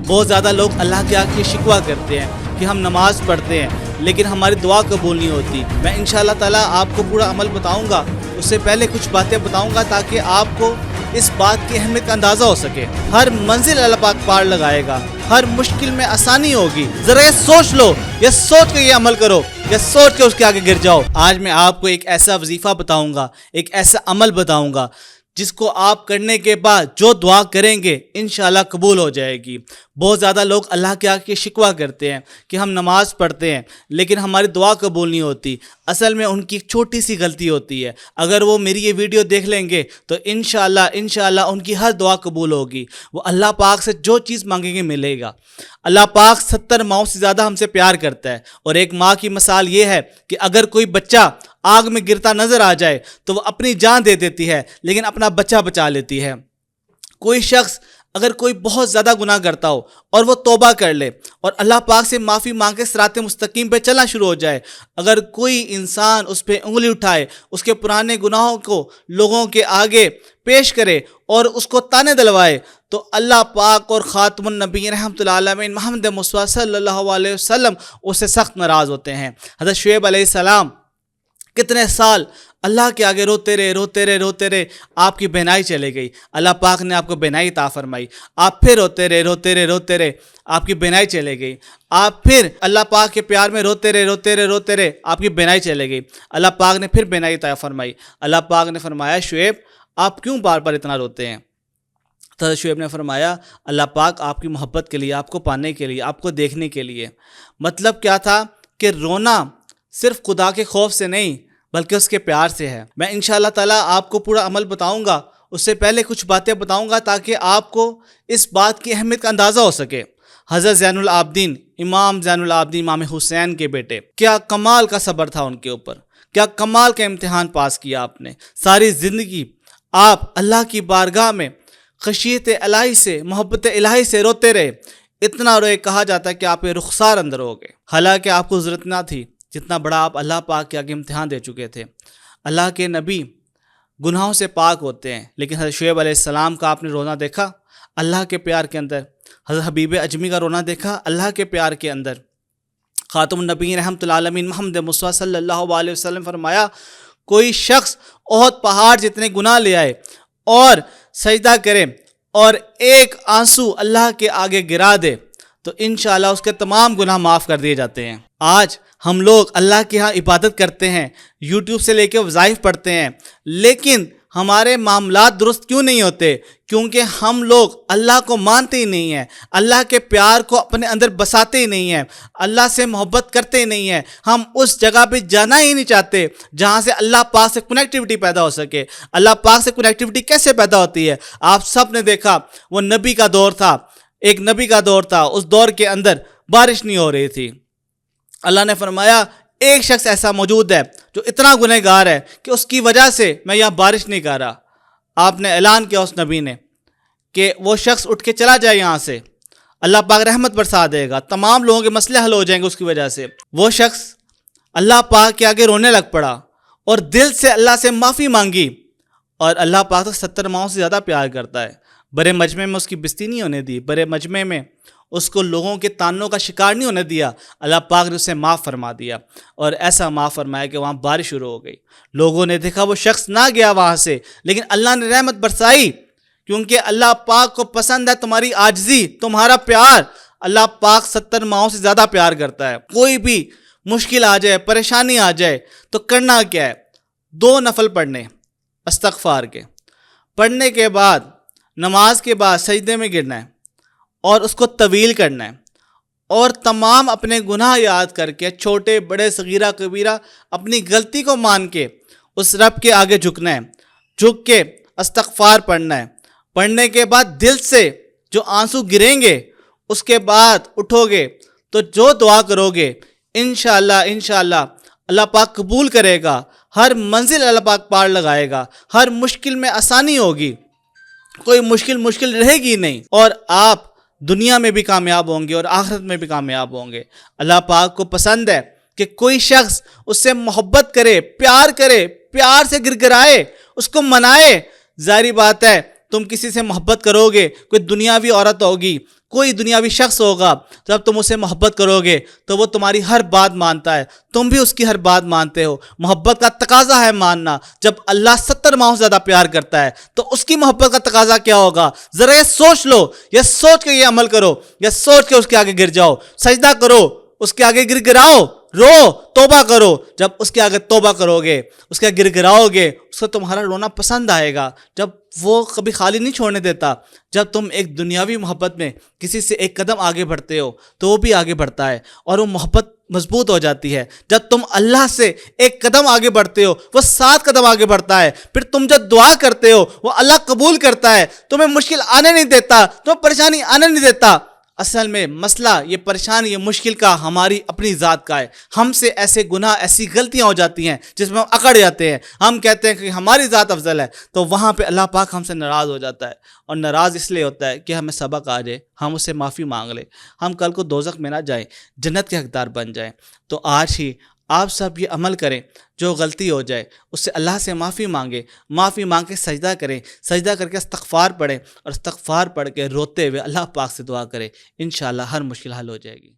بہت زیادہ لوگ اللہ کے آگے شکوہ کرتے ہیں کہ ہم نماز پڑھتے ہیں لیکن ہماری دعا قبول نہیں ہوتی۔ میں انشاءاللہ تعالیٰ آپ کو پورا عمل بتاؤں گا، اس سے پہلے کچھ باتیں بتاؤں گا تاکہ آپ کو اس بات کی اہمیت کا اندازہ ہو سکے۔ ہر منزل اللہ پاک پار لگائے گا، ہر مشکل میں آسانی ہوگی۔ ذرا یہ سوچ لو، یہ سوچ کے یہ عمل کرو، یہ سوچ کے اس کے آگے گر جاؤ۔ آج میں آپ کو ایک ایسا وظیفہ بتاؤں گا، ایک ایسا عمل بتاؤں گا جس کو آپ کرنے کے بعد جو دعا کریں گے انشاءاللہ قبول ہو جائے گی۔ بہت زیادہ لوگ اللہ کے آگے شکوہ کرتے ہیں کہ ہم نماز پڑھتے ہیں لیکن ہماری دعا قبول نہیں ہوتی۔ اصل میں ان کی ایک چھوٹی سی غلطی ہوتی ہے۔ اگر وہ میری یہ ویڈیو دیکھ لیں گے تو انشاءاللہ ان کی ہر دعا قبول ہوگی۔ وہ اللہ پاک سے جو چیز مانگیں گے ملے گا۔ اللہ پاک 70 ماؤں سے زیادہ ہم سے پیار کرتا ہے، اور ایک ماں کی مثال یہ ہے کہ اگر کوئی بچہ آگ میں گرتا نظر آ جائے تو وہ اپنی جان دے دیتی ہے لیکن اپنا بچہ بچا لیتی ہے۔ کوئی شخص اگر کوئی بہت زیادہ گناہ کرتا ہو اور وہ توبہ کر لے اور اللہ پاک سے معافی مانگ کے صراط مستقیم پہ چلنا شروع ہو جائے، اگر کوئی انسان اس پہ انگلی اٹھائے، اس کے پرانے گناہوں کو لوگوں کے آگے پیش کرے اور اس کو تانے دلوائے، تو اللہ پاک اور خاتم النبی رحمۃ اللہ علیہ محمد مصطفیٰ صلی اللہ علیہ وسلم اس سے سخت ناراض ہوتے ہیں۔ حضرت شعیب علیہ السلام کتنے سال اللہ کے آگے روتے رہے، آپ کی بہنائی چلے گئی، اللہ پاک نے آپ کو بہنائی عطا فرمائی۔ آپ پھر روتے رہے، آپ کی بہنائی چلے گئی۔ آپ پھر اللہ پاک کے پیار میں روتے رہے، آپ کی بہنائی چلے گئی۔ اللہ پاک نے پھر بہنائی عطا فرمائی۔ اللہ پاک نے فرمایا شعیب آپ کیوں بار بار اتنا روتے ہیں؟ تو شعیب نے فرمایا اللہ پاک آپ کی محبت کے لیے، آپ کو پانے کے لیے، آپ کو دیکھنے کے لیے۔ مطلب کیا تھا کہ رونا صرف خدا کے خوف سے نہیں بلکہ اس کے پیار سے ہے۔ میں انشاءاللہ تعالیٰ آپ کو پورا عمل بتاؤں گا، اس سے پہلے کچھ باتیں بتاؤں گا تاکہ آپ کو اس بات کی اہمیت کا اندازہ ہو سکے۔ حضرت زین العابدین، امام زین العابدین، امام حسین کے بیٹے، کیا کمال کا صبر تھا ان کے اوپر، کیا کمال کا امتحان پاس کیا آپ نے۔ ساری زندگی آپ اللہ کی بارگاہ میں خشیت الہی سے، محبت الہی سے روتے رہے، اتنا روئے کہا جاتا ہے کہ آپ کے رخسار اندر ہو گئے، حالانکہ آپ کو ضرورت نہ تھی، جتنا بڑا آپ اللہ پاک کے آگے امتحان دے چکے تھے۔ اللہ کے نبی گناہوں سے پاک ہوتے ہیں، لیکن حضرت شعیب علیہ السلام کا آپ نے رونا دیکھا اللہ کے پیار کے اندر، حضرت حبیب اجمی کا رونا دیکھا اللہ کے پیار کے اندر۔ خاتم النبی رحمۃ اللہ علیہ محمد مصطفیٰ صلی اللہ علیہ وسلم فرمایا کوئی شخص احد پہاڑ جتنے گناہ لے آئے اور سجدہ کرے اور ایک آنسو اللہ کے آگے گرا دے تو انشاءاللہ اس کے تمام گناہ معاف کر دیے جاتے ہیں۔ آج ہم لوگ اللہ کے ہاں عبادت کرتے ہیں، یوٹیوب سے لے کے وظائف پڑھتے ہیں، لیکن ہمارے معاملات درست کیوں نہیں ہوتے؟ کیونکہ ہم لوگ اللہ کو مانتے ہی نہیں ہیں، اللہ کے پیار کو اپنے اندر بساتے ہی نہیں ہیں، اللہ سے محبت کرتے ہی نہیں ہیں۔ ہم اس جگہ پہ جانا ہی نہیں چاہتے جہاں سے اللہ پاک سے کنیکٹیوٹی پیدا ہو سکے۔ اللہ پاک سے کنیکٹیوٹی کیسے پیدا ہوتی ہے؟ آپ سب نے دیکھا، وہ نبی کا دور تھا، ایک نبی کا دور تھا، اس دور کے اندر بارش نہیں ہو رہی تھی۔ اللہ نے فرمایا ایک شخص ایسا موجود ہے جو اتنا گنہگار ہے کہ اس کی وجہ سے میں یہاں بارش نہیں کر رہا۔ آپ نے اعلان کیا اس نبی نے کہ وہ شخص اٹھ کے چلا جائے یہاں سے، اللہ پاک رحمت برسا دے گا، تمام لوگوں کے مسئلے حل ہو جائیں گے اس کی وجہ سے۔ وہ شخص اللہ پاک کے آگے رونے لگ پڑا اور دل سے اللہ سے معافی مانگی، اور اللہ پاک تو 70 ماؤں سے زیادہ پیار کرتا ہے۔ بڑے مجمع میں اس کی بستی نہیں ہونے دی، بڑے مجمع میں اس کو لوگوں کے تانوں کا شکار نہیں ہونے دیا۔ اللہ پاک نے اسے معاف فرما دیا، اور ایسا معاف فرمایا کہ وہاں بارش شروع ہو گئی۔ لوگوں نے دیکھا وہ شخص نہ گیا وہاں سے، لیکن اللہ نے رحمت برسائی، کیونکہ اللہ پاک کو پسند ہے تمہاری عاجزی، تمہارا پیار۔ اللہ پاک 70 ماؤں سے زیادہ پیار کرتا ہے۔ کوئی بھی مشکل آ جائے، پریشانی آ جائے تو کرنا کیا ہے؟ 2 نفل پڑھنے استغفار کے، پڑھنے کے بعد نماز کے بعد سجدے میں گرنا ہے اور اس کو طویل کرنا ہے، اور تمام اپنے گناہ یاد کر کے، چھوٹے بڑے صغیرہ کبیرہ، اپنی غلطی کو مان کے اس رب کے آگے جھکنا ہے، جھک کے استغفار پڑھنا ہے۔ پڑھنے کے بعد دل سے جو آنسو گریں گے اس کے بعد اٹھو گے تو جو دعا کرو گے انشاءاللہ اللہ پاک قبول کرے گا، ہر منزل اللہ پاک پار لگائے گا، ہر مشکل میں آسانی ہوگی، کوئی مشکل رہے گی نہیں، اور آپ دنیا میں بھی کامیاب ہوں گے اور آخرت میں بھی کامیاب ہوں گے۔ اللہ پاک کو پسند ہے کہ کوئی شخص اس سے محبت کرے، پیار سے گرگرائے، اس کو منائے۔ ظاہری بات ہے تم کسی سے محبت کرو گے، کوئی دنیاوی عورت ہوگی، کوئی دنیاوی شخص ہوگا جب تم اسے محبت کرو گے تو وہ تمہاری ہر بات مانتا ہے، تم بھی اس کی ہر بات مانتے ہو۔ محبت کا تقاضا ہے ماننا۔ جب اللہ 70 ماہ سے زیادہ پیار کرتا ہے تو اس کی محبت کا تقاضا کیا ہوگا؟ ذرا یہ سوچ لو، یہ سوچ کے یہ عمل کرو، یہ سوچ کے اس کے آگے گر جاؤ، سجدہ کرو، اس کے آگے گر گراؤ، رو، توبہ کرو۔ جب اس کے آگے توبہ کرو گے، اس کے آگے گر گراؤ گے، اس کو تمہارا رونا پسند آئے گا۔ جب وہ کبھی خالی نہیں چھوڑنے دیتا، جب تم ایک دنیاوی محبت میں کسی سے ایک قدم آگے بڑھتے ہو تو وہ بھی آگے بڑھتا ہے اور وہ محبت مضبوط ہو جاتی ہے۔ جب تم اللہ سے ایک قدم آگے بڑھتے ہو وہ 7 قدم آگے بڑھتا ہے۔ پھر تم جب دعا کرتے ہو وہ اللہ قبول کرتا ہے، تمہیں مشکل آنے نہیں دیتا، تمہیں پریشانی آنے نہیں دیتا۔ اصل میں مسئلہ یہ پریشانی، یہ مشکل کا ہماری اپنی ذات کا ہے۔ ہم سے ایسے گناہ، ایسی غلطیاں ہو جاتی ہیں جس میں ہم اکڑ جاتے ہیں، ہم کہتے ہیں کہ ہماری ذات افضل ہے، تو وہاں پہ اللہ پاک ہم سے ناراض ہو جاتا ہے، اور ناراض اس لیے ہوتا ہے کہ ہمیں سبق آ جائے، ہم اس سے معافی مانگ لیں، ہم کل کو دوزخ میں نہ جائیں، جنت کے حقدار بن جائیں۔ تو آج ہی آپ سب یہ عمل کریں، جو غلطی ہو جائے اس سے اللہ سے معافی مانگیں، معافی مانگ کے سجدہ کریں، سجدہ کر کے استغفار پڑھیں، اور استغفار پڑھ کے روتے ہوئے اللہ پاک سے دعا کریں، انشاءاللہ ہر مشکل حل ہو جائے گی۔